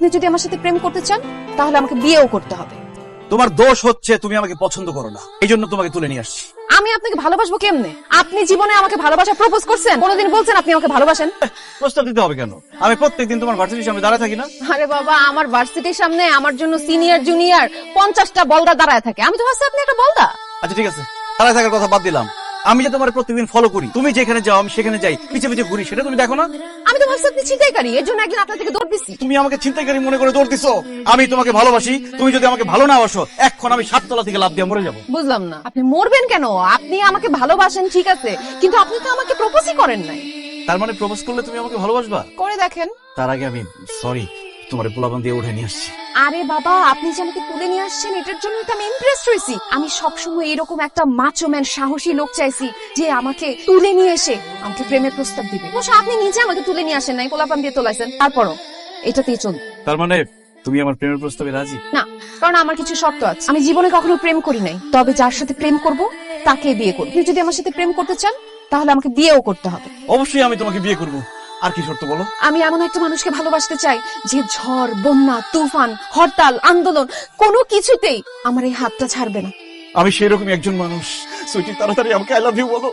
আপনি যদি আমার সাথে প্রেম করতে চান তাহলে আমাকে বিয়েও করতে হবে। তোমার দোষ হচ্ছে তুমি আমাকে পছন্দ করো না, এই জন্য তোমাকে তুলে নিয়ে আসছি। আমি আপনাকে ভালোবাসবো কেমনে? আপনি জীবনে আমাকে ভালোবাসা প্রপোজ করছেন? কোনোদিন বলছেন আপনি আমাকে ভালোবাসেন? প্রস্তাব দিতে হবে কেন? আমি প্রত্যেকদিন তোমার ভার্সিটির সামনে দাঁড়ায় থাকি না? আরে বাবা, আমার ভার্সিটির সামনে আমার জন্য সিনিয়র জুনিয়র 50টা বলদা দাঁড়ায় থাকে। আমি তো ভাবছি আপনি একটা বলদা। আচ্ছা ঠিক আছে, দাঁড়ায় থাকার কথা বাদ দিলাম। আমি যে তোমার প্রত্যেকদিন ফলো করি, তুমি যেখানে যাও আমি সেখানে যাই, পিছে পিছে ঘুরি, সেটা তুমি দেখো না? আমি তো ভাবছি আপনি ছিনতাইকারী, এর জন্য একদিন আপনার থেকে দৌড় দিছি। তুমি আমাকে ছিনতাইকারী মনে করে দৌড় দিছো। আমি তোমাকে ভালোবাসি, তুমি যদি আমাকে ভালো না বাসো এখন আমি 7 তলা থেকে লাফ দিয়ে মরে যাবো। বুঝলাম না, আপনি মরবেন কেন? আপনি আমাকে ভালোবাসেন ঠিক আছে, কিন্তু আপনি তো আমাকে প্রপোজই করেন নাই। তার মানে প্রপোজ করলে তুমি আমাকে ভালোবাসবা? করে দেখেন। তার আগে আমি সরি, তোমার পোলাপান দিয়ে উঠে নিয়ে আসছি। আরে বাবা, আপনি যে আমাকে তুলে নিয়ে আসছেন এটার জন্য তো আমি ইমপ্রেসড হইছি। আমি সবসময় এরকম একটা মাচোম্যান সাহসী লোক চাইছি যে আমাকে তুলে নিয়ে এসে আমাকে প্রেমের প্রস্তাব দিবে। অবশ্য আপনি নিজে আমাকে তুলে নিয়ে আসেন নাই, পোলাপান দিয়ে তোলাইছেন, তারপরও এটাতেই চল। তার মানে তুমি আমার প্রেমের প্রস্তাবে রাজি? না, কারণ আমার কিছু শর্ত আছে। আমি জীবনে কখনো প্রেম করি নাই, তবে যার সাথে প্রেম করব তাকে বিয়ে করব। আপনি যদি আমার সাথে প্রেম করতে চান তাহলে আমাকে বিয়েও করতে হবে। অবশ্যই আমি তোমাকে বিয়ে করব। আর কি শর্ত বলো? আমি এমন একটা মানুষকে ভালোবাসতে চাই যে ঝড়, বন্যা, তুফান, হরতাল, আন্দোলন কোনো কিছুতেই আমার এই হাতটা ছাড়বে না। আমি সেরকমই একজন মানুষ। সুইটি, তাড়াতাড়ি আমাকে আই লাভ ইউ বলো।